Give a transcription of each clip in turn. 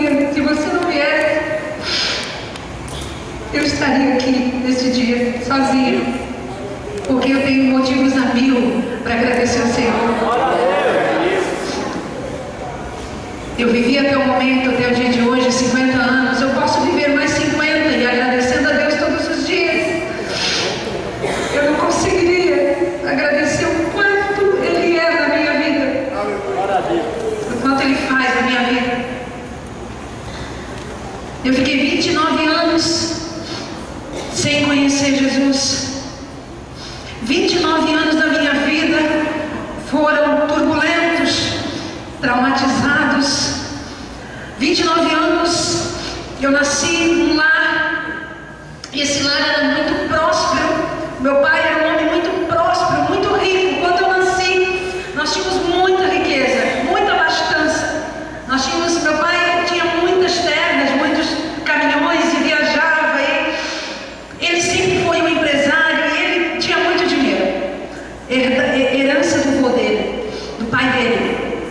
porque se você não viesse, eu estaria aqui nesse dia, sozinha, porque eu tenho motivos a mil para agradecer ao Senhor. Eu vivi até o momento, até o dia de hoje, 50 anos, eu posso viver mais 50 e agradecendo a Deus todos os dias. Eu não conseguiria agradecer o quanto Ele é na minha vida, o quanto Ele faz na minha vida. Eu fiquei 29 anos sem conhecer Jesus. 29 anos da minha vida foram turbulentos, traumatizados. 29 anos eu nasci num lar, e esse lar era muito próspero. Meu pai era um homem muito próspero, muito rico. Quando eu nasci, nós tínhamos muita riqueza, muita abastança. Meu pai tinha muitas terras, muitos caminhões e viajava. Ele sempre foi um empresário e ele tinha muito dinheiro. Herança do vô dele, do pai dele.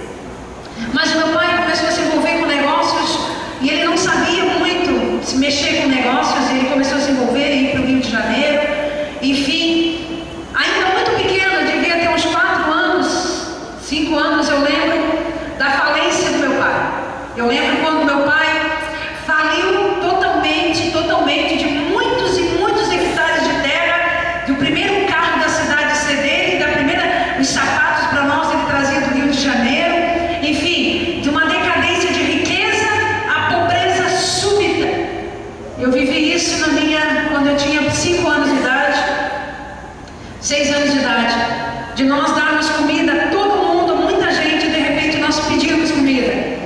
Mas meu pai começou a se envolver com negócios e ele não sabia muito se mexer com negócios. Ele começou a se envolver e ir para o Rio de Janeiro. Enfim, ainda muito pequeno, devia ter uns 4 anos, 5 anos, eu lembro da falência do meu pai. Eu lembro quando meu pai faliu totalmente de muitos e muitos hectares de terra, do primeiro carro da cidade ser dele, os sapatos para nós ele trazia do Rio de Janeiro. Enfim, de uma decadência de riqueza à pobreza súbita. Eu vivi isso quando eu tinha 5 anos de idade, 6 anos de idade, de nós darmos comida a todo mundo, muita gente, de repente nós pedíamos comida.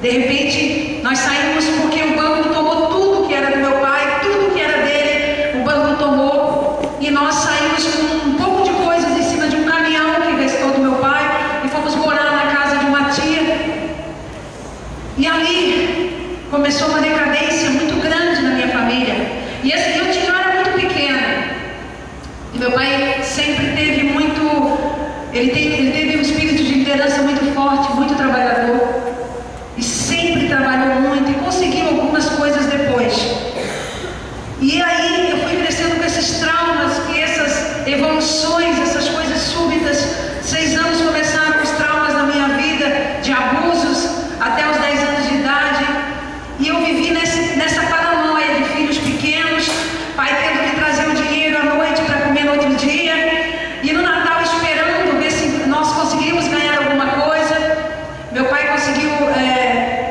De repente nós saímos porque o banco tomou tudo que era do meu pai, tudo que era dele, o banco tomou, e nós saímos com um pouco de coisas em cima de um caminhão que restou do meu pai e fomos morar na casa de uma tia. E ali começou uma decadência muito grande na minha família. E assim, eu era muito pequena. E meu pai sempre teve ele teve um espírito de liderança muito forte, muito trabalhador. E sempre trabalhou muito e conseguiu algumas coisas depois. E aí eu fui crescendo com esses traumas, e essas evoluções, essas coisas súbitas. 6 anos começaram os traumas na minha vida, de abusos, até os 10 anos de idade. E eu vivi nessa paranoia de filhos pequenos, pai tendo que trazer o dinheiro à noite para comer no outro dia, e no Natal esperando ver se nós conseguimos ganhar alguma coisa. Meu pai conseguiu,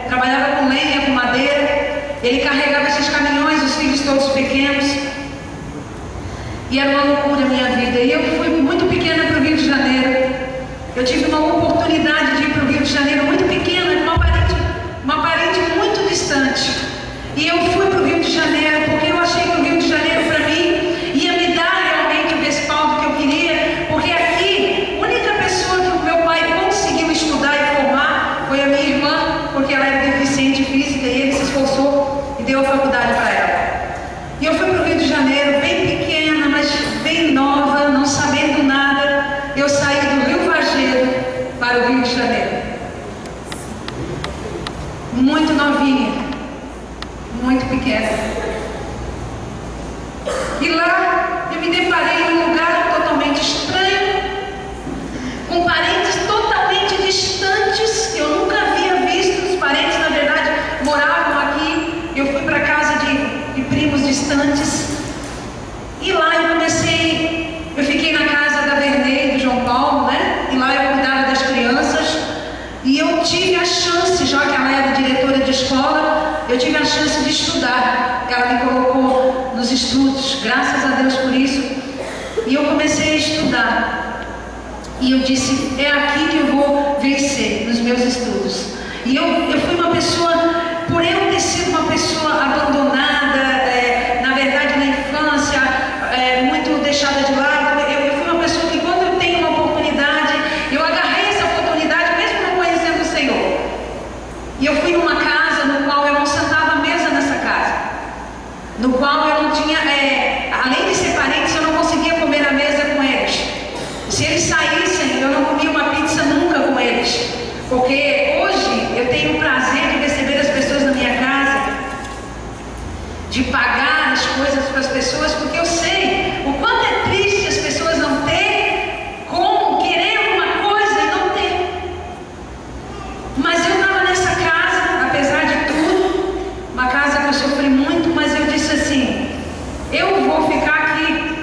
trabalhava com lenha, com madeira, ele carregava esses caminhões, os filhos todos pequenos, e era uma loucura a minha vida. E eu fui muito pequena para o Rio de Janeiro. Eu tive uma oportunidade de ir para o Rio de Janeiro muito pequena, com uma parente muito distante. E eu fui para o Rio de Janeiro porque eu achei que o Rio de Janeiro para mim ia me dar realmente o respaldo que eu queria, porque aqui, a única pessoa que o meu pai conseguiu estudar e formar foi a minha irmã, porque ela era deficiente física e ele se esforçou e deu a faculdade para ela. E eu fui para o Rio de Janeiro bem pequena, mas bem nova, não sabendo nada. Eu saí do Rio Vagedo para o Rio de Janeiro, muito novinha, muito pequena. E lá eu me deparei num lugar totalmente estranho, com parentes totalmente distantes que eu nunca havia visto. Os parentes, na verdade, moravam aqui. Eu fui para casa de primos distantes. E lá eu fiquei na casa da Vernei, do João Paulo, né? E lá eu cuidava das crianças. E eu tive a chance, já que ela era diretora de escola, eu tive a chance de estudar. Ela me colocou nos estudos, graças a Deus por isso. E eu comecei a estudar. E eu disse, é aqui que eu vou vencer nos meus estudos. E eu fui uma pessoa, por eu ter sido uma pessoa abandonada, na verdade na infância, muito deixada de lado, eu fui uma pessoa que quando eu tenho uma oportunidade, eu agarrei essa oportunidade mesmo não conhecendo o Senhor. E eu fui numa casa no qual eu não sentava à mesa nessa casa, no qual eu não tinha, além de ser parente, eu não conseguia comer à mesa com eles. Se eles saíssem, eu não comia uma pizza nunca com eles, porque hoje eu tenho o prazer de receber as pessoas na minha pagar as coisas para as pessoas, porque eu sei o quanto é triste as pessoas não terem como querer alguma coisa e não ter. Mas eu estava nessa casa, apesar de tudo, uma casa que eu sofri muito, mas eu disse assim: eu vou ficar aqui,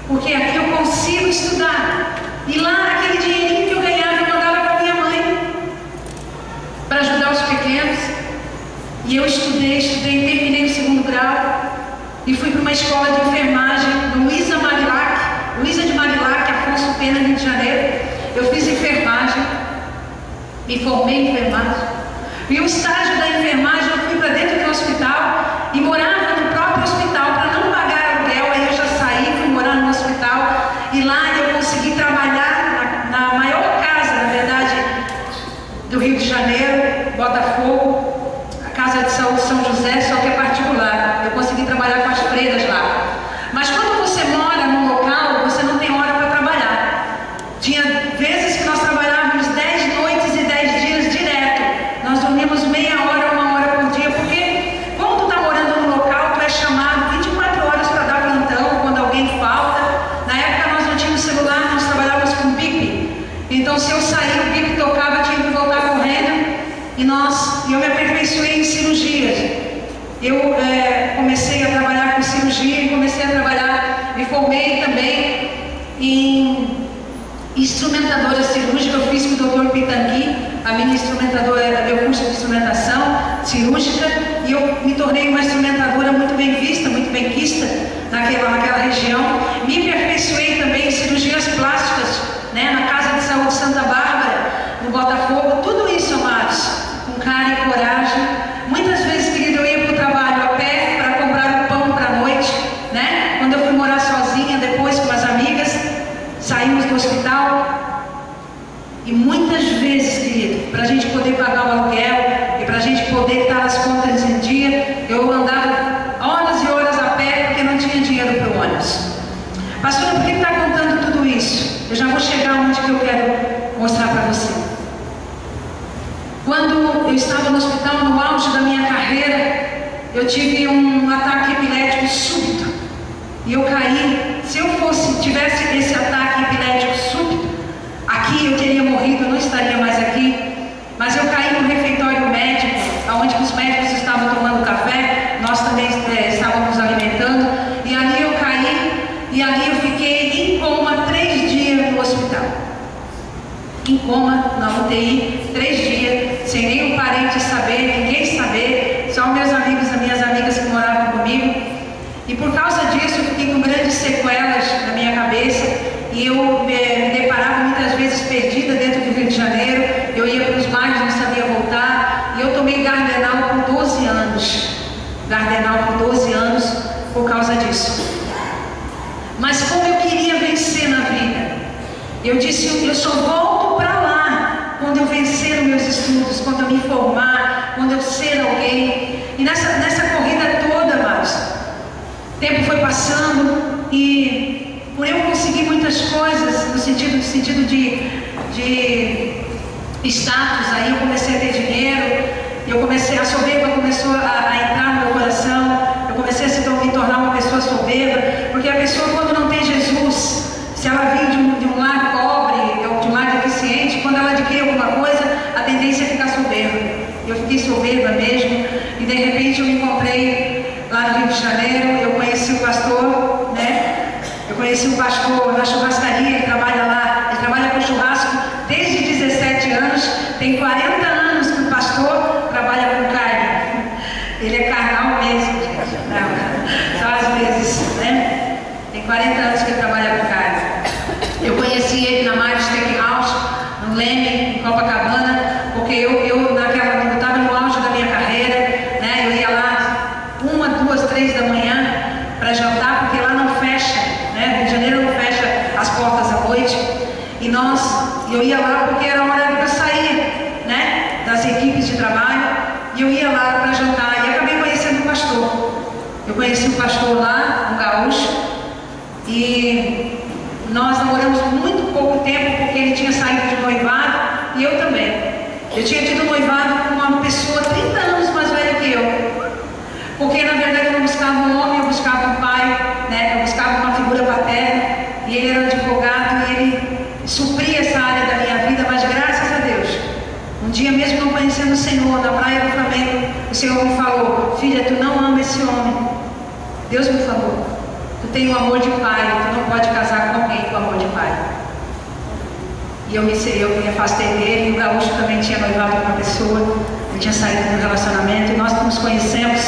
porque aqui eu consigo estudar. E lá, aquele dinheirinho que eu ganhava, eu mandava para minha mãe, para ajudar os pequenos. E eu estudei, terminei o 2º grau e fui para uma escola de enfermagem, Luísa de Marilac, Afonso Pena, Rio de Janeiro. Eu fiz enfermagem, me formei em enfermagem. E o estágio da enfermagem, eu fui para dentro do hospital e morava no próprio hospital para não pagar aluguel. Aí eu já saí, fui morar no hospital e lá eu consegui trabalhar na maior casa, na verdade, do Rio de Janeiro, Botafogo. Casa de Saúde São José, só que é particular. Eu consegui trabalhar com as freiras lá. Mas quando você mora num local, você não tem hora para trabalhar. Tinha vezes que nós trabalhávamos 10 noites e 10 dias direto. Nós dormíamos meia hora, 1 hora por dia, porque quando tu está morando num local, tu é chamado 24 horas para dar plantão, quando alguém falta. Na época nós não tínhamos celular, nós trabalhávamos com bip. Então se eu sair, o bip tocava, tinha que voltar correndo. E eu me aperfeiçoei em cirurgias. Eu comecei a trabalhar com cirurgia e comecei a trabalhar, me formei também em instrumentadora cirúrgica. Eu fiz com o Dr. Pitangui, a minha instrumentadora, meu curso de instrumentação cirúrgica, e eu me tornei uma instrumentadora muito bem vista, muito bem quista naquela região. Me aperfeiçoei também em cirurgias plásticas, né, na Casa de Saúde Santa Bárbara, no Botafogo. Tudo isso, amados, com cara e coragem. Muitas vezes, querido, eu ia para o trabalho a pé para comprar o pão para a noite, né? Quando eu fui morar sozinha, depois com as amigas, saímos do hospital. E muitas vezes, querido, para a gente poder pagar o aluguel e para a gente poder estar as contas em dia, eu andava horas e horas a pé porque não tinha dinheiro para o ônibus. Pastora, por que está contando tudo isso? Eu já vou chegar onde que eu quero mostrar para você. Quando eu estava no hospital, no auge da minha carreira, eu tive um ataque epilético súbito. E eu caí. Se eu tivesse esse ataque epilético súbito, aqui eu teria morrido, eu não estaria mais aqui. Mas eu caí no refeitório médico, onde os médicos estavam tomando café, nós também estávamos nos alimentando. E ali eu caí, e ali eu fiquei em coma 3 dias no hospital. Em coma, na UTI, 3 dias, sem nenhum parente saber, ninguém saber, só meus amigos e minhas amigas que moravam comigo. E por causa disso eu fiquei com grandes sequelas na minha cabeça, e eu me deparava muitas vezes perdida dentro do Rio de Janeiro. Eu ia para os bairros, não sabia voltar, e eu tomei Gardenal por 12 anos. Gardenal por 12 anos por causa disso. Mas como eu queria vencer na vida, eu disse: eu só volto para lá quando eu vencer os meus estudos, quando eu me formar, quando eu ser alguém. E nessa corrida toda, amados, o tempo foi passando, e por eu conseguir muitas coisas, no sentido de status, aí eu comecei a ter dinheiro, a soberba começou a entrar no meu coração, eu comecei a me tornar uma pessoa soberba, porque a pessoa, quando não tem Jesus, se ela vem de um lar pobre ou de um lar deficiente, quando ela adquire alguma coisa, a tendência é ficar soberba. Eu fiquei soberba mesmo, e de repente eu me encontrei lá no Rio de Janeiro. Eu conheci o pastor, né? Eu conheci o pastor na churrascaria, ele trabalha lá, ele trabalha com churrasco desde 17 anos, tem 40 anos que o pastor trabalha com carne. Ele é carnal mesmo, gente. Não, só às vezes, né? Tem 40 anos que ele trabalha com carne. Eu conheci ele na Mari Steakhouse, no Leme, em Copacabana, porque eu estava no auge da minha carreira, né? Eu ia lá 1, 2, 3 da manhã para jantar, porque lá não fecha, né? Rio de Janeiro não fecha as portas à noite. E eu ia lá porque era a hora que eu saía, né? Das equipes de trabalho, e eu ia lá para jantar, e acabei conhecendo o pastor. Eu conheci o pastor lá, um gaúcho, e nós namoramos muito pouco tempo, porque ele tinha saído de noivado, e eu também. Eu tinha tido noivado com uma pessoa 30 anos mais velha que eu, porque na verdade eu não buscava um dia mesmo não conhecendo o Senhor, na praia do Flamengo, o Senhor me falou: filha, tu não ama esse homem. Deus me falou: tu tem o amor de pai, tu não pode casar com alguém com amor de pai. E eu me afastei dele, e o Gaúcho também tinha noivado com uma pessoa, ele tinha saído do relacionamento, e nós nos conhecemos.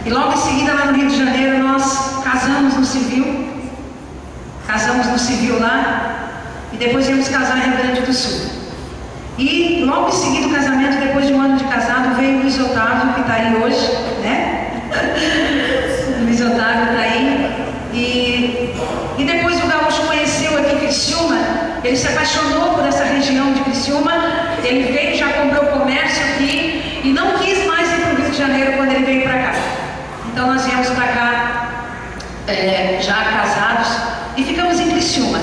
E logo em seguida, lá no Rio de Janeiro, nós casamos no civil. Casamos no civil lá, e depois íamos casar em Rio Grande do Sul. E logo em seguida o casamento, depois de um ano de casado, veio o Luiz Otávio, que está aí hoje, né? O Luiz Otávio está aí. E depois o Gaúcho conheceu aqui Criciúma, ele se apaixonou por essa região de Criciúma, ele veio, já comprou comércio aqui, e não quis mais ir para o Rio de Janeiro quando ele veio para cá. Então nós viemos para cá, já casados, e ficamos em Criciúma.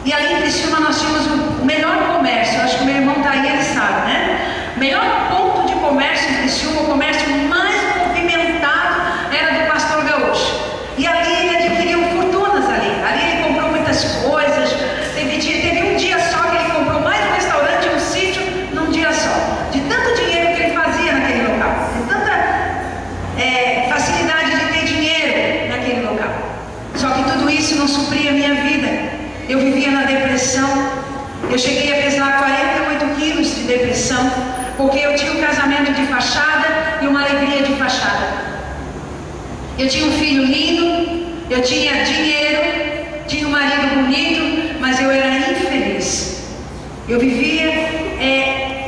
E ali em Criciúma nós tínhamos o melhor comércio, eu acho que o meu irmão está aí, ele sabe, né? O melhor ponto de comércio em Criciúma, o comércio mais movimentado era do Pastor Gaúcho. E ali ele adquiriu fortunas ali ele comprou muitas coisas, teve um dia só que ele comprou mais um restaurante e um sítio num dia só, de tanto dinheiro que ele fazia naquele local, de tanta facilidade de ter dinheiro naquele local. Só que tudo isso não supria a minha vida. Eu vivia na depressão, eu cheguei a pesar 48 quilos de depressão, porque eu tinha um casamento de fachada e uma alegria de fachada. Eu tinha um filho lindo, eu tinha dinheiro, tinha um marido bonito, mas eu era infeliz. Eu vivia,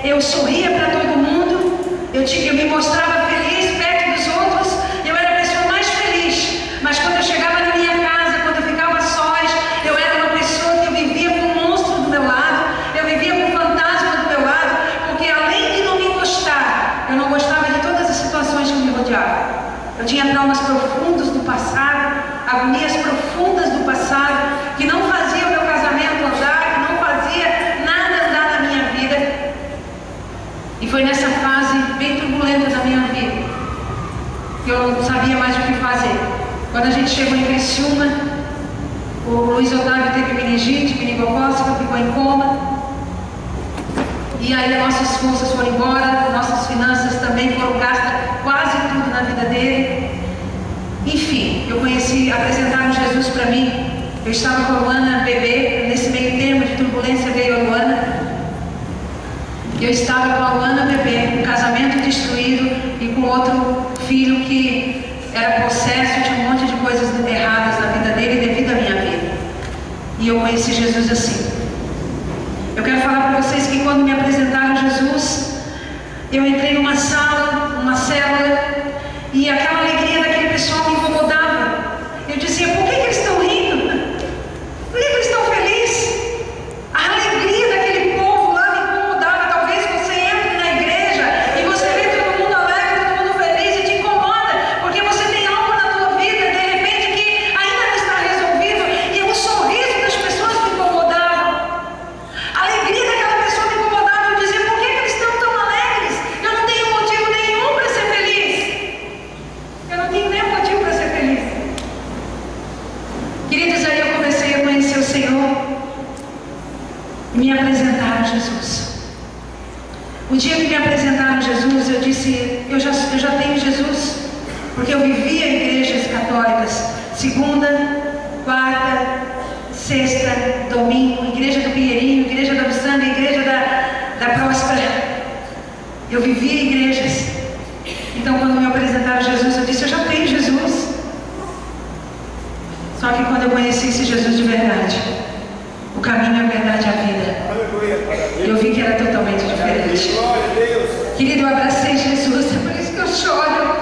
eu sorria para todo mundo, eu me mostrava feliz perto dos outros, eu era a pessoa mais feliz, mas quando eu chegava na minha casa, quando eu ficava sós, eu era uma pessoa que eu vivia com um monstro do meu lado, eu vivia com um fantasma do meu lado, porque além de não me gostar, eu não gostava de todas as situações que me rodeavam. Eu tinha traumas profundos do passado, agonias profundas do passado, que não fazia o meu casamento andar, que não fazia nada andar na minha vida. E foi nessa fase bem turbulenta da minha vida que eu não sabia mais o que fazer. Quando a gente chegou em Criciúma, o Luiz Otávio teve meningite, meningocócica, ficou em coma. E aí nossas forças foram embora, nossas finanças também foram gastas, quase tudo na vida dele. Enfim, apresentaram Jesus para mim. Eu estava com a Luana bebê, nesse meio termo de turbulência veio a Luana. Eu estava com a Luana bebê, um casamento destruído e com outro filho que era possesso, tinha um monte de coisas erradas na vida dele devido à minha vida. E eu conheci Jesus assim. Eu quero falar para vocês que quando me apresentaram Jesus, eu entrei numa sala, numa célula, e aquela alegria daquele pessoal me incomodava. Eu dizia: por que eles estão rindo? Por que eles estão felizes? A alegria daquele povo lá me incomodava. Talvez você entre na igreja e você vê todo mundo alegre, todo mundo feliz e te incomoda, porque você tem algo na tua vida, de repente, que ainda não está resolvido, e o sorriso das pessoas me incomodava. A alegria daquela pessoa me incomodava. Eu dizia: por que eles estão tão alegres? Eu não tenho motivo nenhum para ser feliz. Eu não tenho nenhum motivo para ser feliz. Queridos, aí eu comecei a conhecer o Senhor e me apresentaram Jesus. O dia que me apresentaram Jesus, eu disse: eu já tenho Jesus, porque eu vivia em igrejas católicas, segunda, quarta, sexta, domingo, igreja do Pinheirinho, igreja da Buçanga, igreja da Próspera. Eu vivia em igrejas. Então quando me apresentaram Jesus, eu disse: eu já tenho Jesus. Só que quando eu conheci esse Jesus de verdade, o caminho, a verdade e a vida, eu vi que era totalmente diferente. Querido, eu abracei Jesus, é por isso que eu choro.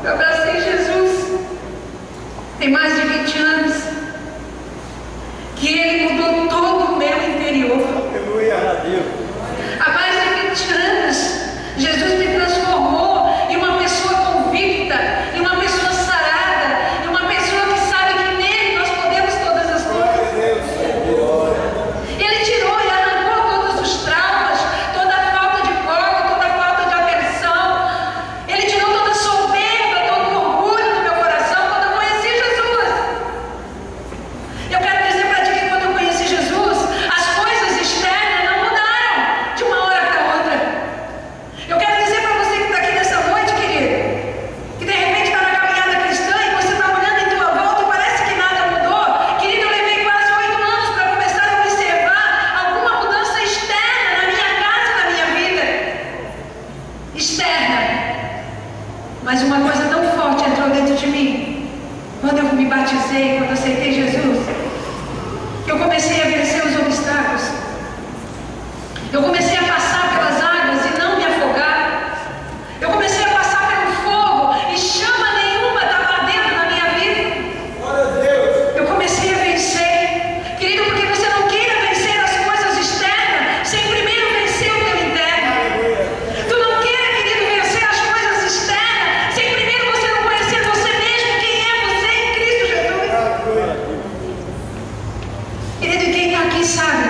Eu abracei Jesus. Tem mais de 20 anos que Ele mudou todo o meu interior. Há mais de 20 anos, Jesus me transformou em uma pessoa convicta, em uma pessoa sarada, em uma pessoa que sabe que nele nós podemos todas as coisas. Ele tirou e arrancou todos os traumas, toda a falta de foco, toda a falta de aversão. Ele tirou toda a soberba, todo o orgulho do meu coração quando eu conheci Jesus. Eu comecei a passar pelas águas e não me afogar. Eu comecei a passar pelo fogo e chama nenhuma estava lá dentro da minha vida. Glória a Deus. Eu comecei a vencer. Querido, porque você não queira vencer as coisas externas sem primeiro vencer o teu interno. Tu não queira, querido, vencer as coisas externas sem primeiro você não conhecer você mesmo, quem é você em Cristo Jesus. Querido, e quem está aqui sabe,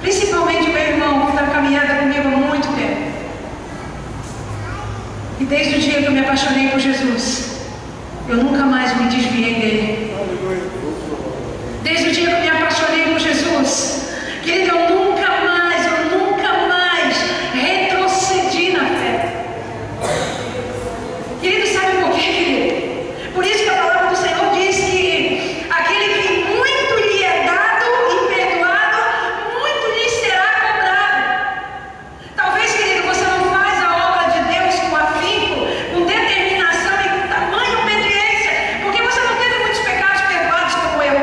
principalmente o meu irmão que está caminhando comigo há muito tempo. E desde o dia que eu me apaixonei por Jesus, eu nunca mais me desviei dele. Desde o dia que eu me apaixonei por Jesus, querido, eu nunca mais retrocedi na fé. Querido, sabe por quê, querido? Por isso que a palavra do Senhor diz que aquele que muito lhe é dado e perdoado, muito lhe será cobrado. Talvez, querido, você não faz a obra de Deus com afinco, com determinação e com tamanha obediência, porque você não teve muitos pecados perdoados como eu.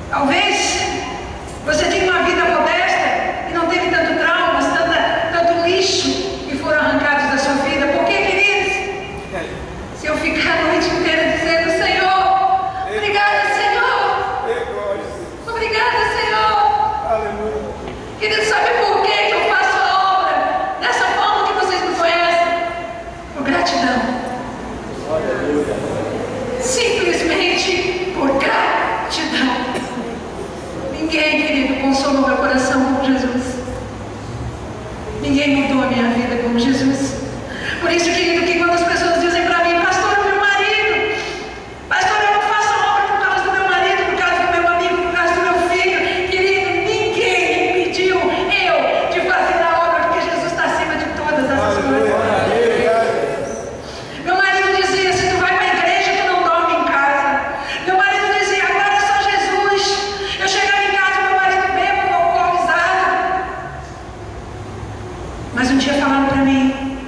Talvez você tinha uma vida modesta e não teve tanto traumas, tanto lixo que foram arrancados da sua vida. Por quê, queridos? Se eu ficar a noite inteira dizendo: Senhor, obrigada, Senhor, obrigada, Senhor. Aleluia. Querido, sabe por que eu faço a obra dessa forma que vocês me conhecem? Por gratidão. Simplesmente por gratidão. Ninguém, querido, consolou meu coração como Jesus. Ninguém mudou a minha vida como Jesus. Por isso, querido, que quando as pessoas dizem para mim: pastor, é meu marido, pastor, eu não faço a obra por causa do meu marido, por causa do meu amigo, por causa do meu filho. Querido, ninguém impediu eu de fazer a obra, porque Jesus está acima de todas essas coisas. Meu marido dizia: se tu vai para a igreja, tu não dorme em casa. Meu marido dizia: agora é só Jesus. Eu chegava em casa, meu marido bêbado, alcoolizado. Mas um dia falaram para mim,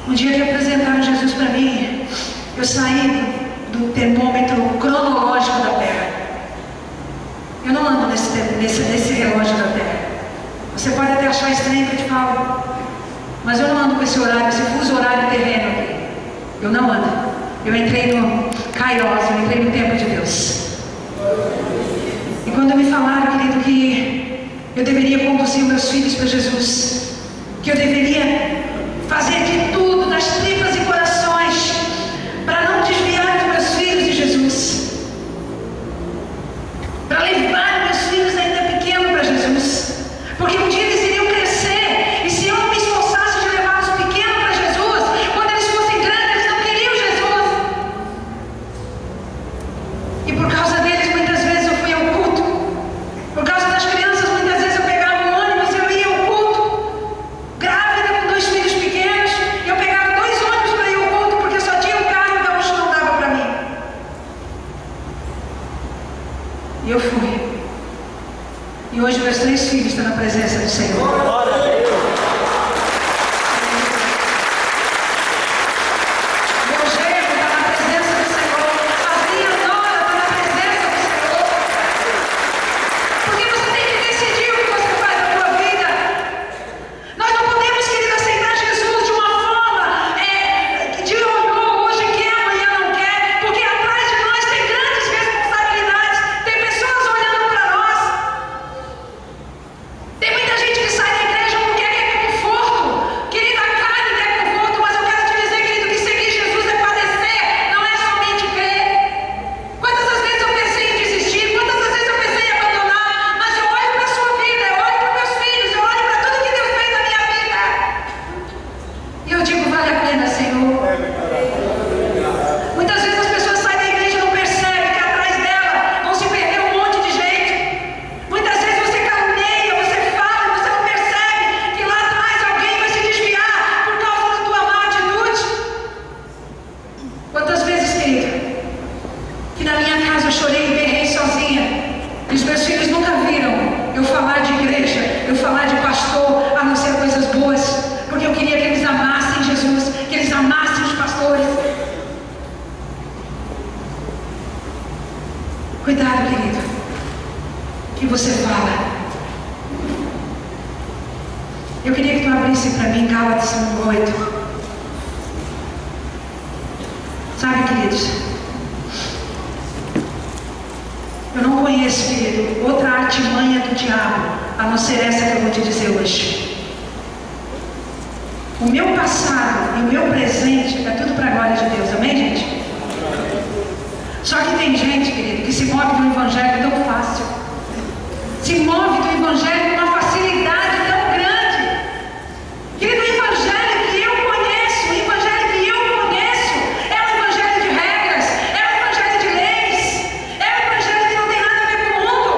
um dia que apresentaram Jesus para mim, eu saí do termômetro cronológico da Terra. Eu não ando nesse relógio da Terra. Você pode até achar estranho que eu te falo, mas eu não ando com esse horário, esse fuso horário terreno aqui. Eu não ando. Eu entrei no Kairos, eu entrei no tempo de Deus. E quando me falaram, querido, que eu deveria conduzir meus filhos para Jesus, que eu deveria fazer de tudo, das tripas e corações, para não desviar os meus filhos de Jesus, para levar meus filhos ainda pequenos para Jesus, porque um dia eles iriam crescer, e se eu não me esforçasse de levar os pequenos para Jesus, quando eles fossem grandes, eles não queriam Jesus. E por causa deles, muitas vezes eu fui ao culto. Por causa das crianças, muitas vezes eu pegava um ônibus e eu ia ao culto. Grávida, com 2 filhos pequenos, eu pegava 2 ônibus para ir ao culto, porque só tinha um carro e o gaúcho não dava para mim. E eu fui. E hoje meus 3 filhos estão na presença do Senhor. Meu genro está na presença do Senhor. A minha nora está na presença do Senhor. Porque você tem que decidir o que você faz na sua vida. Nós não podemos, querido, aceitar Jesus de uma forma de hoje quer, amanhã não quer, porque atrás de nós tem grandes responsabilidades, tem pessoas olhando para nós. Tem muita gente que sai da igreja porque quer conforto. Querido, a carne quer conforto, mas eu quero te dizer, querido, que seguir Jesus é padecer, não é somente crer. Quantas das vezes eu pensei em desistir, quantas das vezes eu pensei em abandonar, mas eu olho para a sua vida, eu olho para os meus filhos, eu olho para tudo que Deus fez na minha vida. E eu digo: vale a pena, Senhor. Muitas vezes as pessoas saem da igreja e não percebem que atrás dela vão se perder um monte de gente. Muitas vezes você caluneia, você fala, você não percebe que lá atrás alguém vai se desviar por causa da tua má atitude. Quantas vezes, querido, que na minha casa eu chorei e berrei sozinha, e os meus filhos nunca viram eu falar de igreja, eu falar de pastor, a não ser coisas boas, porque eu queria que eles amassem Jesus, que eles amassem os pastores. Cuidado, querido, que você fala. Eu queria que tu abrisse para mim Gálatas 1:8. Sabe, queridos, eu não conheço, querido, outra artimanha do diabo, a não ser essa que eu vou te dizer hoje. O meu passado e o meu presente é tudo para a glória de Deus, amém, gente? Só que tem gente, querido, que se move do evangelho tão fácil, se move do evangelho com uma facilidade tão grande. Querido, o evangelho que eu conheço, o evangelho que eu conheço, é um evangelho de regras, é um evangelho de leis, é um evangelho que não tem nada a ver com o mundo.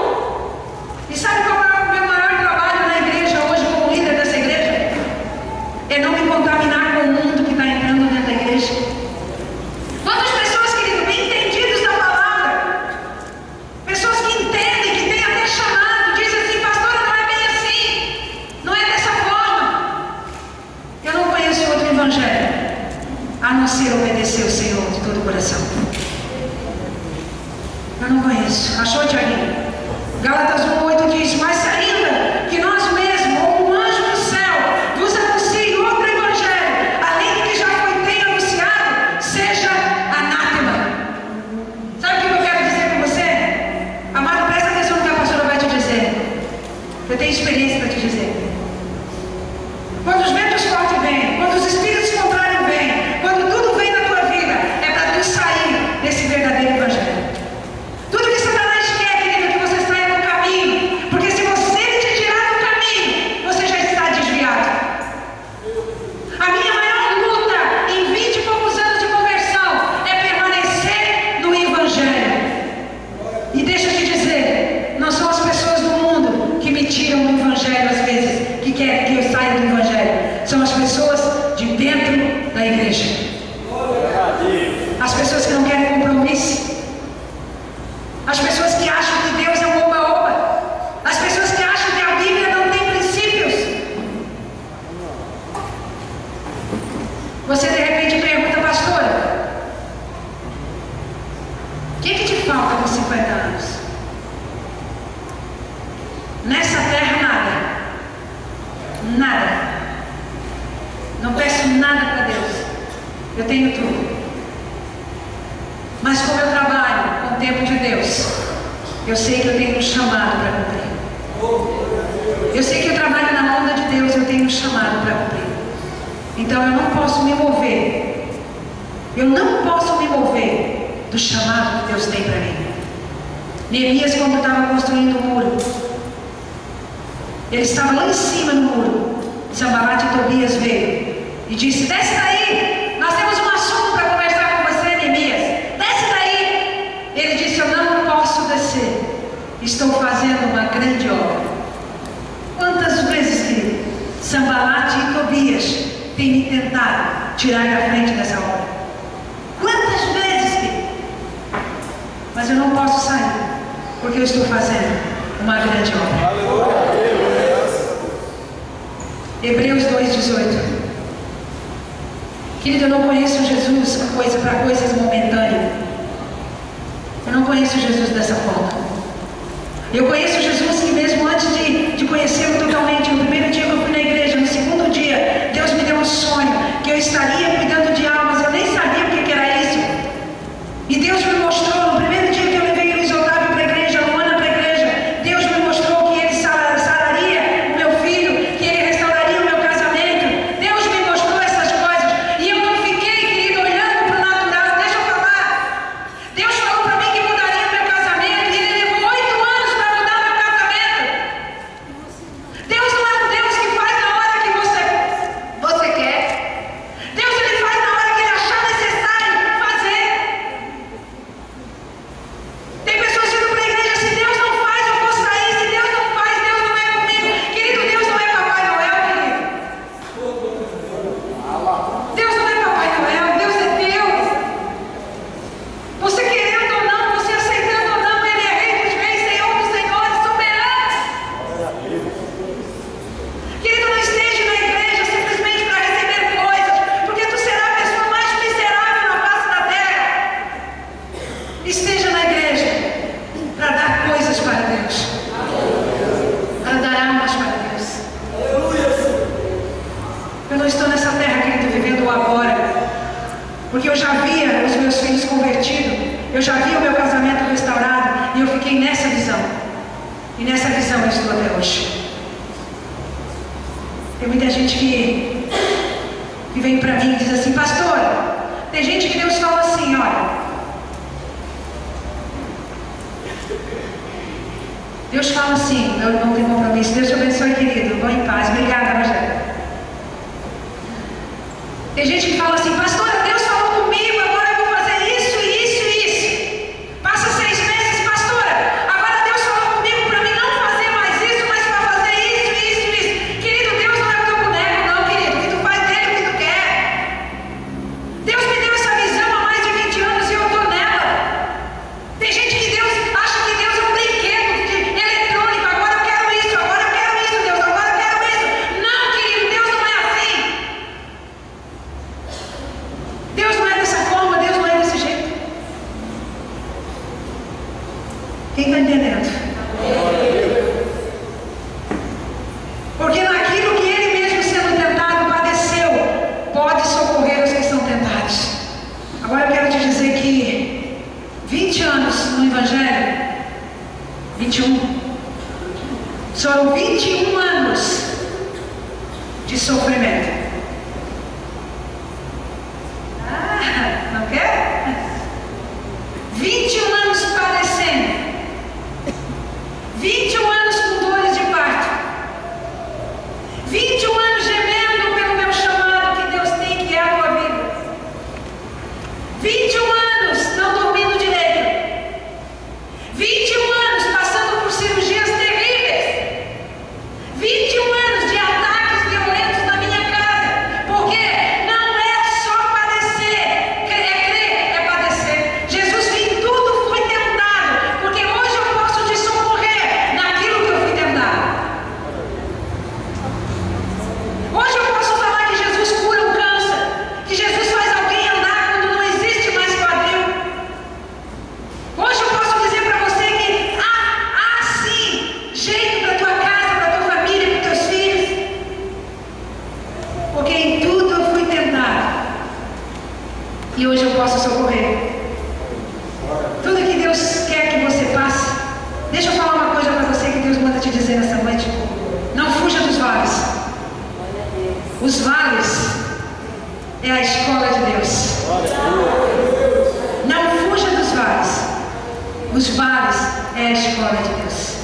E sabe qual é o meu maior trabalho na igreja hoje, como líder dessa igreja? É não me contaminar com o mundo que está entrando dentro da igreja. Quantas pessoas, querido, bem entendidos da palavra, pessoas que entendem, que têm até chamado, dizem assim: pastora, não é bem assim, não é dessa forma. Eu não conheço outro evangelho a não ser obedecer o Senhor de todo o coração. Eu não conheço. Achou, Tiaguinho? Gálatas 1:8 diz: mas ainda que nós mesmos, ou um anjo do céu, vos anuncie outro evangelho, além do que já tem anunciado, seja anátema. Sabe o que eu quero dizer com você? Amado, presta atenção no que a pastora vai te dizer. Eu tenho experiência para te dizer. Quando os ventos fortes vêm, quando os espíritos contrários vêm, quando tudo vem na tua vida, é para tu sair desse verdadeiro evangelho. Tudo que Satanás quer, querido, que você saia do caminho, porque se você te tirar do caminho, você já está desviado. A minha maior luta em 20 e poucos anos de conversão é permanecer no evangelho. E deixa eu te dizer, não são as pessoas do mundo que me tiram do evangelho às vezes, que querem que eu saia do evangelho. São as pessoas de dentro da igreja. As pessoas que não querem compromisso. As pessoas que acham que Deus é um oba-oba. As pessoas que acham que a Bíblia não tem princípios. Você de repente pergunta: pastora, o que te falta com 50 anos? Nessa terra nada. Nada. Não peço nada para Deus. Eu tenho tudo. Mas como eu trabalho com o tempo de Deus, eu sei que eu tenho um chamado para cumprir. Eu sei que eu trabalho na onda de Deus, eu tenho um chamado para cumprir. Então eu não posso me mover. Eu não posso me mover do chamado que Deus tem para mim. Neemias, quando estava construindo o muro, ele estava lá em cima no muro. Sanbalat e Tobias veio e disse: desce daí, nós temos um assunto para conversar com você, Neemias. Desce daí. Ele disse: eu não posso descer, estou fazendo uma grande obra. Quantas vezes, querido, Sanbalat e Tobias têm me tentado tirar da frente dessa obra? Quantas vezes, querido? Mas eu não posso sair, porque eu estou fazendo uma grande obra. Hebreus 2:18. Querido, eu não conheço Jesus para coisas momentâneas. Eu não conheço Jesus dessa forma. Eu conheço Jesus que mesmo antes de conhecê-lo totalmente, no primeiro dia que eu fui na igreja, no segundo dia, Deus me deu um sonho que eu estaria cuidando de almas. Eu nem sabia o que era isso. E Deus me mostrou, no primeiro dia que eu levei o Luiz Otávio para a igreja, a Luana para a igreja, Deus me mostrou que Ele sararia o meu filho, que Ele restauraria o meu casamento. Deus me mostrou essas coisas. E eu não fiquei, querido, olhando para o natural. Deixa eu falar. Deus falou para mim que mudaria o meu casamento. E Ele levou 8 anos para mudar meu casamento. eu já via os meus filhos convertidos, eu já via o meu casamento restaurado, e eu fiquei nessa visão. E nessa visão eu estou até hoje. Tem muita gente que vem para mim e diz assim: pastora, tem gente que Deus fala assim, olha, Deus fala assim, meu irmão tem compromisso, Deus te abençoe, querido, vão em paz, obrigada, Rogério. Tem gente que fala assim: pastora, Deus falou comigo, agora eu vou fazer isso, isso e isso. Passa 6 meses, pastora, agora Deus falou comigo para mim não fazer mais isso, mas para fazer isso, isso e isso. Querido, Deus não é o teu boneco não, querido, que tu faz dele o que tu quer. Deus me deu essa visão há mais de 20 anos e eu estou nela. Tem gente que Deus acha que Deus é um brinquedo eletrônico, agora eu quero isso, Deus, agora eu quero isso. Não, querido, Deus não é assim. Deus não é dessa forma, Deus não é desse jeito. Quem está entendendo? Porque naquilo que ele mesmo sendo tentado padeceu, pode socorrer os que são tentados. Agora eu quero te dizer que 20 anos no Evangelho, 21, foram 21 anos de sofrimento. Não quer? 21 anos padecendo, 21 anos com dores de parto, 21 anos gemendo pelo meu chamado que Deus tem, que é a tua vida, 21 anos não dormindo direito, 21 anos passando por cirurgias terríveis, 21 anos de ataques violentos na minha casa, porque não é só padecer, é crer, é padecer. Jesus em tudo foi tentado, porque hoje eu posso te socorrer naquilo que eu fui tentado. Hoje eu posso falar que Jesus cura o câncer, que Jesus faz alguém andar quando não existe mais quadril. Hoje eu posso dizer para você que há sim jeito para tua casa, para tua família, para teus filhos, porque em tudo eu fui tentado e hoje eu posso socorrer. Tudo que Deus quer que você passe. Deixa eu falar uma coisa para você que Deus manda te dizer nessa noite: não fuja dos vales. Os vales é a escola de Deus. Não fuja dos vales. Os vales é a escola de Deus.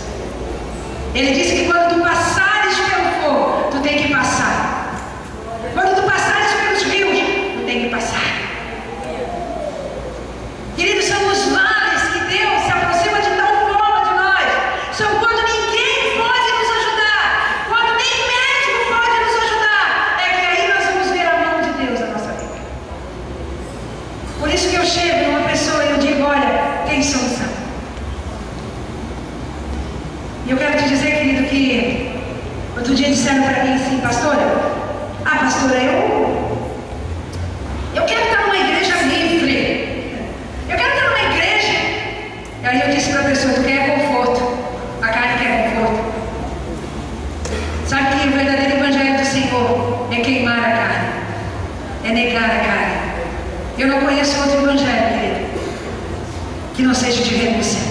Ele disse que quando tu passares pelo fogo, tu tem que passar. Quando tu passares pelos rios, tu tem que passar. Queridos, são os vales que Deus se aproxima de tal forma de nós. São quando ninguém pode nos ajudar, quando nem médico pode nos ajudar, é que aí nós vamos ver a mão de Deus na nossa vida. Por isso que eu chego numa pessoa e eu digo: olha, tem solução. E eu quero te dizer, querido, que outro dia disseram para mim assim: pastora, eu quero estar numa igreja livre, eu quero estar numa igreja. E aí eu disse para a pessoa: tu quer conforto, a carne quer conforto. Sabe que o verdadeiro evangelho do Senhor é queimar a carne, é negar a carne. Eu não conheço outro evangelho, querido, que não seja de renúncia.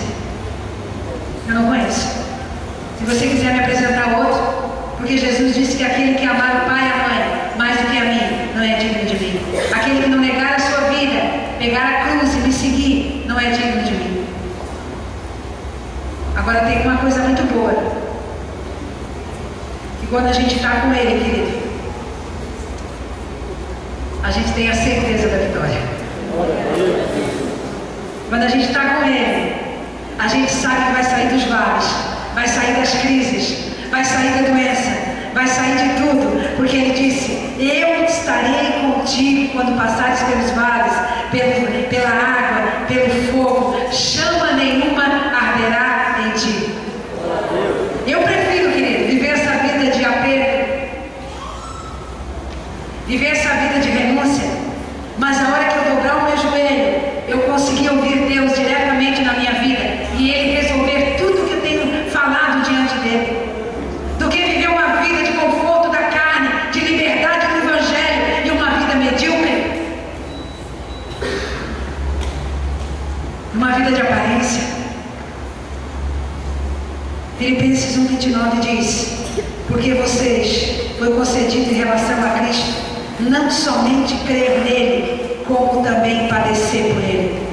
Eu não conheço. Se você quiser me apresentar outro, porque Jesus disse que aquele que amar o pai e a mãe mais do que a mim, não é digno de mim. Aquele que não negar a sua vida, pegar a cruz e me seguir, não é digno de mim. Agora tem uma coisa muito boa, que quando a gente está com Ele, querido, a gente tem a certeza da vitória. Quando a gente está com Ele, a gente sabe que vai sair dos vales, vai sair das crises, vai sair da doença, vai sair de tudo, porque Ele disse: eu estarei contigo quando passares pelos vales, pela água, pelo fogo, chama nenhuma arderá em ti. Eu prefiro, querido, viver essa vida de apego, viver essa vida de renúncia, mas na hora que eu dobrar o meu joelho, eu conseguir ouvir Deus diretamente na minha vida e Ele resolver tudo que eu tenho falado diante dEle, do que viver uma vida de conforto da carne, de liberdade do Evangelho e uma vida medíocre. Filipenses 1:29 diz: porque vocês foi concedido em relação a Cristo não somente crer nele, como também padecer por ele.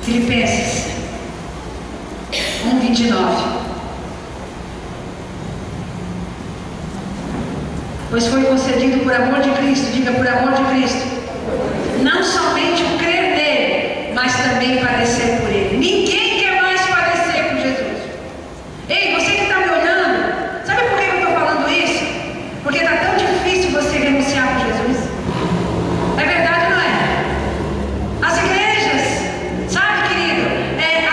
Filipenses 1:29. Pois foi concedido por amor de Cristo, diga por amor de Cristo, não somente o crer nele, mas também padecer por ele. Ninguém quer mais padecer por Jesus. Ei, você que está me olhando, sabe por que eu estou falando isso? Porque está tão difícil você renunciar por Jesus. É verdade, não é? As igrejas, sabe, querido,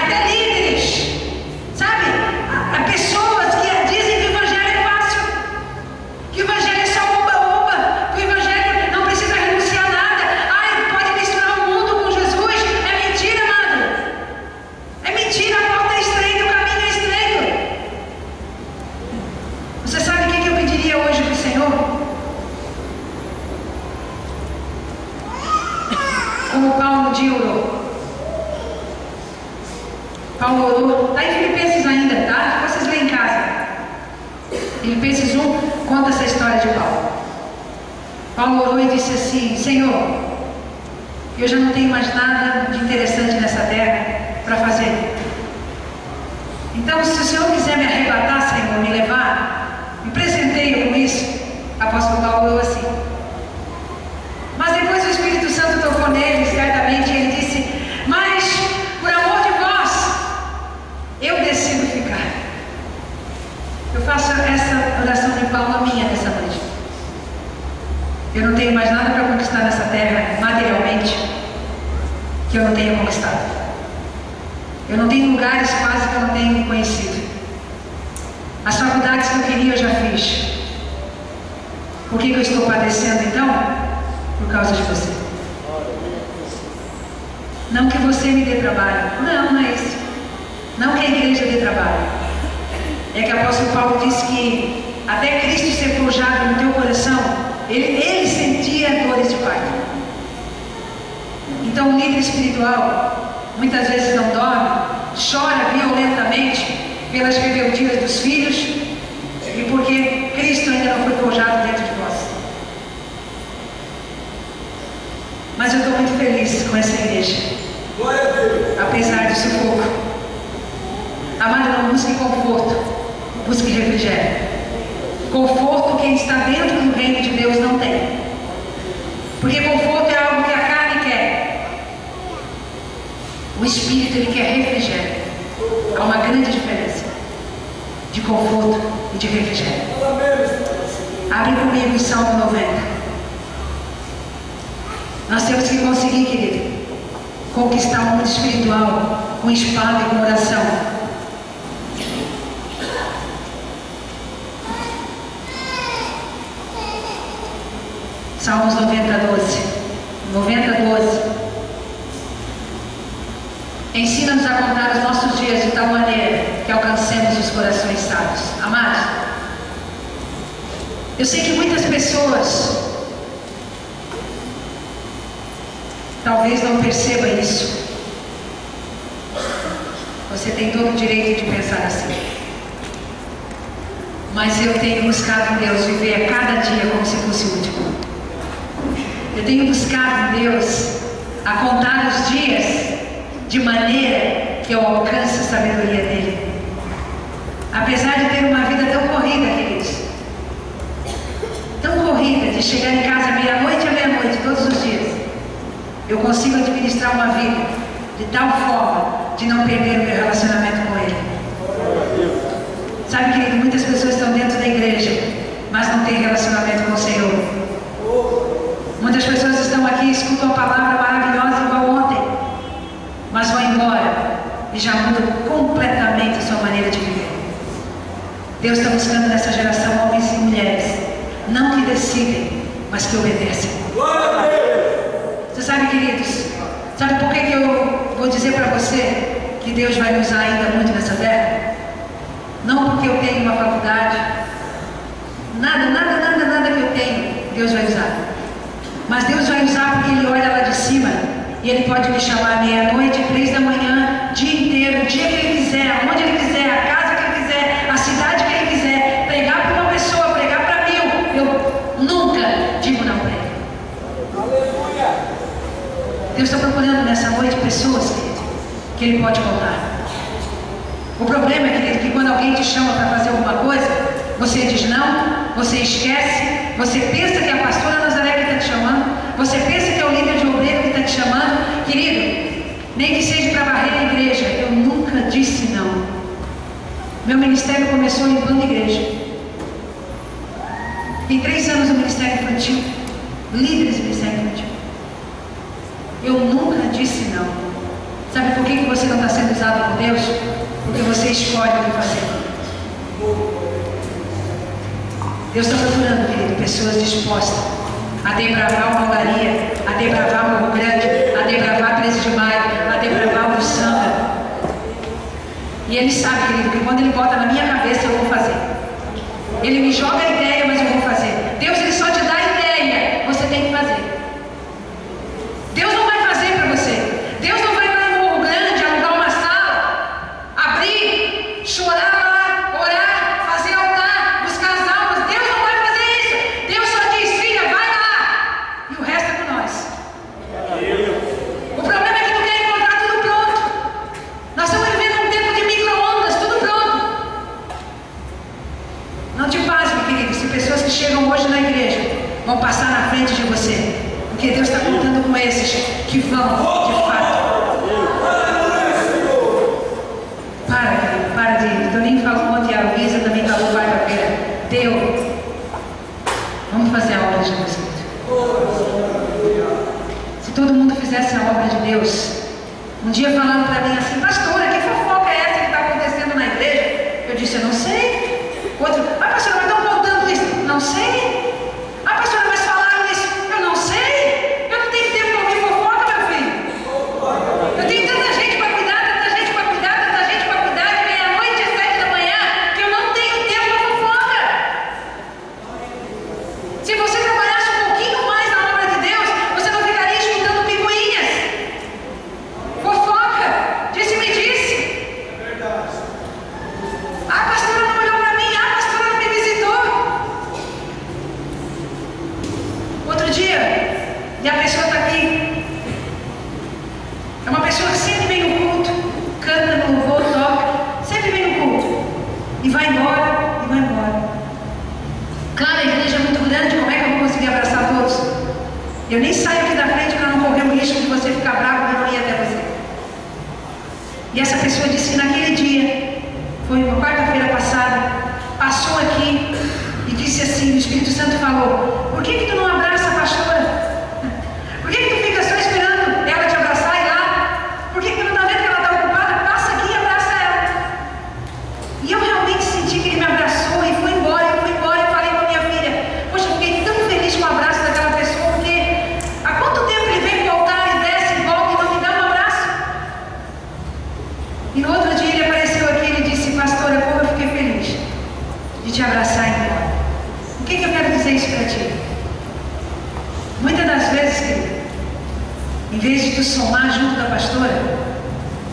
até líderes, sabe, pessoas que dizem que o evangelho é fácil, que o evangelho é só oba-oba, que o evangelho não precisa renunciar a nada. Ai, pode misturar o mundo com Jesus. É mentira, amado. É mentira, a porta é estreita, o caminho é estreito. Você sabe o que eu pediria hoje para o Senhor? Como Paulo um dia orou. Paulo orou, está em Filipenses ainda, tá? Vocês lêem em casa. Filipenses 1 conta essa história de Paulo. Paulo orou e disse assim: Senhor, eu já não tenho mais nada de interessante nessa terra para fazer. Então, se o Senhor quiser me arrebatar, Senhor, me levar, me presenteie com isso. Apóstolo Paulo orou assim. Mas depois o Espírito Santo tocou nele, certamente, e ele disse: mas, por amor de vós, eu decido ficar. Eu faço essa oração de Paulo a minha nessa noite. Eu não tenho mais nada para conquistar nessa terra, materialmente, que eu não tenha conquistado. Eu não tenho lugares quase que eu não tenho conhecido. As faculdades que eu queria eu já fiz. Por que eu estou padecendo então? Por causa de você. Não que você me dê trabalho. Não é isso. Não que a igreja dê trabalho. É que o apóstolo Paulo disse que até Cristo ser forjado no teu coração, ele sentia dores de parto. Então o líder espiritual muitas vezes não dorme, chora violentamente pelas rebeldias dos filhos e porque Cristo ainda não foi forjado dentro de nós. Mas eu estou muito feliz com essa igreja, apesar do sufoco. Amado, não busque conforto, busque refrigério. Conforto quem está dentro do reino de Deus não tem, porque conforto é algo que a carne quer. O Espírito, ele quer refrigério. Há uma grande diferença de conforto e de refrigério. Abre comigo o Salmo 90. Nós temos que conseguir, querido, conquistar o mundo espiritual com espada e com oração. Salmos 90:12. 90:12. Ensina-nos a contar os nossos dias de tal maneira que alcancemos os corações sábios. Amados, eu sei que muitas pessoas talvez não perceba isso. Você tem todo o direito de pensar assim. Mas eu tenho buscado em Deus viver a cada dia como se fosse o último. Eu tenho buscado em Deus a contar os dias de maneira que eu alcance a sabedoria dele. Apesar de ter uma vida tão corrida, queridos, tão corrida, de chegar em casa meia-noite a meia-noite todos os dias, eu consigo administrar uma vida de tal forma de não perder o meu relacionamento com ele. Sabe, querido, muitas pessoas estão dentro da igreja, mas não têm relacionamento com o Senhor. Muitas pessoas estão aqui e escutam a palavra maravilhosa igual ontem, mas vão embora e já mudam completamente a sua maneira de viver. Deus está buscando nessa geração homens e mulheres, não que decidem, mas que obedecem. Você sabe, queridos, sabe por que eu vou dizer para você que Deus vai me usar ainda muito nessa terra? Não porque eu tenho uma faculdade, nada que eu tenho, Deus vai usar. Mas Deus vai usar porque Ele olha lá de cima e Ele pode me chamar meia-noite, 3 da manhã, dia inteiro, o dia que Ele quiser, onde Ele quiser, a casa que Ele quiser, a cidade que Ele pode contar. O problema, querido, que quando alguém te chama para fazer alguma coisa, você diz não, você esquece, você pensa que é a pastora Nazaré que está te chamando, você pensa que é o líder de obreiro que está te chamando. Querido, nem que seja para varrer a igreja, eu nunca disse não. Meu ministério começou limpando a igreja. Tem 3 anos no ministério infantil, líderes do ministério infantil. Eu nunca disse não. Sabe por que você não está sendo usado por Deus? Porque você escolhe o que fazer. Deus está procurando, querido, pessoas dispostas a debravar uma olaria, a debravar um Morro Grande, a debravar 13 de maio, a debravar o samba. E Ele sabe, querido, que quando Ele bota na minha cabeça, eu vou fazer. Ele me joga a ideia, mas eu vou fazer. Deus, Ele só te dá a ideia, você tem que fazer. Deus não vai fazer para você. Deus não vai lá em Morro Grande, alugar uma sala, abrir, chorar lá, orar, fazer altar, buscar as almas. Deus não vai fazer isso. Deus só diz, filha, vai lá. E o resto é com nós. O problema é que tu quer encontrar tudo pronto. Nós estamos vivendo um tempo de micro-ondas, tudo pronto. Não te pasme, querido, se pessoas que chegam hoje na igreja vão passar na frente de você. Porque Deus está contando com esses que vão, de fato. Para de. Toninho falou ontem, a Luísa também falou quarta-feira. Deus, vamos fazer a obra de Deus. Se todo mundo fizesse a obra de Deus, um dia falaram para mim assim, pastora, que fofoca é essa que está acontecendo na igreja? Eu disse, eu não sei. Outro, pastora, mas estão contando isso? Não sei. Pastora, mas falaram isso? Eu não sei. Eu não tenho tempo para ouvir fofoca, meu filho. Eu tenho tanta gente para cuidar, tanta gente para cuidar, tanta gente para cuidar, de meia-noite às 7 da manhã, que eu não tenho tempo para fofoca. Se você trabalhasse um pouquinho mais na obra de Deus, você não ficaria escutando picuinhas. Fofoca. Disse-me disse. É verdade. A pastora não olhou para mim, a pastora não me visitou. Outro dia, e a pessoa está aqui, é uma pessoa que sempre vem no culto, canta no louvor, toca, sempre vem no culto, e vai embora, e vai embora. Claro, a igreja é muito grande, como é que eu vou conseguir abraçar todos? Eu nem saio aqui da frente para não correr o risco de você ficar bravo e não ir até você. E essa pessoa disse que naquele dia, foi uma quarta-feira passada, passou aqui e disse assim, o Espírito Santo falou, por que tu não abraça a pastora? Por que tu fica só esperando ela te abraçar e ir lá? Por que tu não está vendo que ela está ocupada? Passa aqui e abraça ela. E eu realmente senti que ele me abraçou e foi embora, eu fui embora e falei com a minha filha, poxa, eu fiquei tão feliz com o abraço daquela pessoa, porque há quanto tempo ele vem pro altar e desce e volta e não me dá um abraço? E no outro dia ele apareceu aqui e ele disse, pastora, como eu fiquei feliz de te abraçar e ir embora. O que eu quero dizer isso para ti? Muitas das vezes, querido, em vez de tu somar junto da pastora,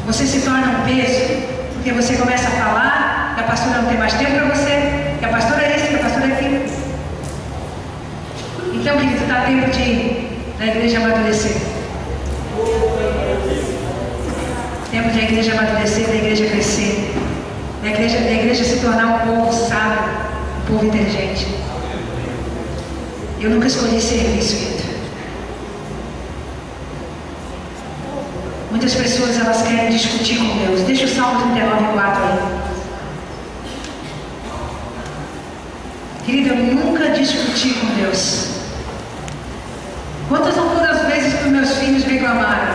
você se torna um peso, porque você começa a falar, que a pastora não tem mais tempo para você, que a pastora é isso, que a pastora é aquilo. Então, querido, está tempo de da igreja amadurecer. Tempo de a igreja amadurecer, da igreja crescer, da igreja se tornar um povo sábio, um povo inteligente. Eu nunca escolhi serviço, querido. Muitas pessoas, elas querem discutir com Deus. Deixa o Salmo 39:4 aí. Querido, eu nunca discuti com Deus. Quantas não foram as vezes que os meus filhos reclamaram?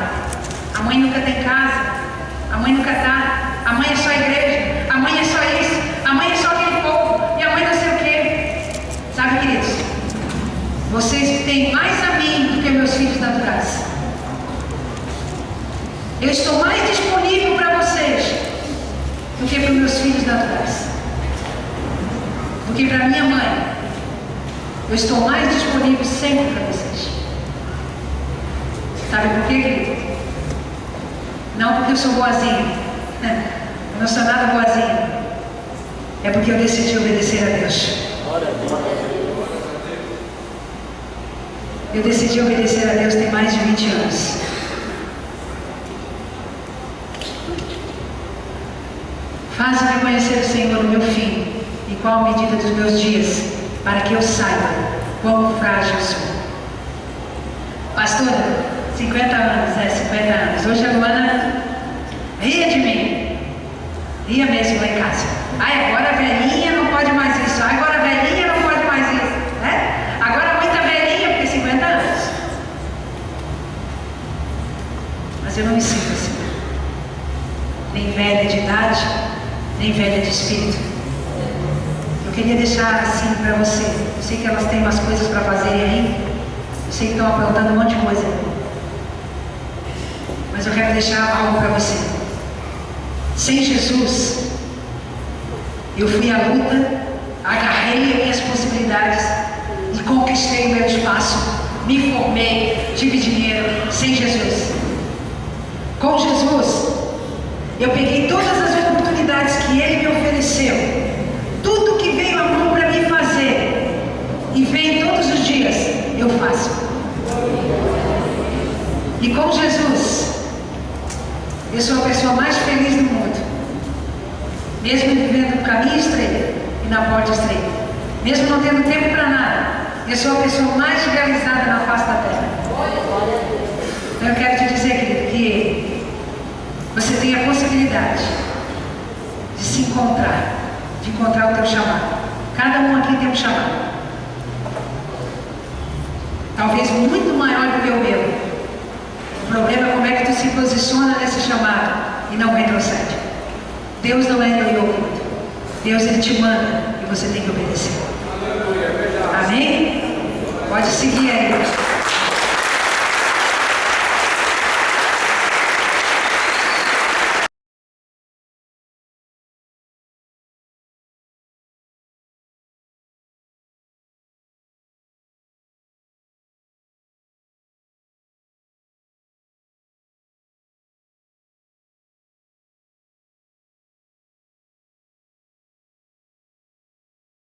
A mãe nunca está em casa, a mãe nunca está, a mãe é só igreja, a mãe é só isso, a mãe é só aquele povo, e a mãe não sei o quê. Sabe, queridos? Vocês têm mais a mim do que meus filhos naturais. Eu estou mais disponível para vocês do que para os meus filhos naturais. Do que para minha mãe. Eu estou mais disponível sempre para vocês. Sabe por quê, querido? Não porque eu sou boazinha. Eu não sou nada boazinha. É porque eu decidi obedecer a Deus. Eu decidi obedecer a Deus tem mais de 20 anos. Faze-me conhecer o Senhor, o meu filho, e qual a medida dos meus dias, para que eu saiba quão frágil sou. Pastora, 50 anos, 50 anos. Hoje a Luana ria de mim. Ria mesmo lá em casa. Ai, agora a velhinha não pode mais isso. Ai, agora a velhinha não pode mais isso. Né? Agora a mãe tá velhinha, porque 50 anos. Mas eu não me sinto assim. Nem velha de idade, nem velha de espírito. Eu queria deixar assim para você. Eu sei que elas têm umas coisas para fazerem aí. Eu sei que estão aprontando um monte de coisa. Mas eu quero deixar algo para você. Sem Jesus, eu fui à luta, agarrei as minhas possibilidades e conquistei o meu espaço. Me formei, tive dinheiro. Sem Jesus. Com Jesus, eu peguei todas as oportunidades que Ele me ofereceu. Tudo que veio à mão para mim fazer, e vem todos os dias, eu faço. E com Jesus, eu sou a pessoa mais feliz do mundo. Mesmo vivendo no caminho estreito e na porta estreita. Mesmo não tendo tempo para nada, eu sou a pessoa mais realizada na face da terra. Então eu quero te dizer, querido, que você tem a possibilidade de se encontrar, de encontrar o teu chamado. Cada um aqui tem um chamado. Talvez muito maior do que o meu. O problema é como é que tu se posiciona nesse chamado e não retrocede. Deus não é ioiô. Deus, Ele te manda e você tem que obedecer. Amém? Pode seguir aí.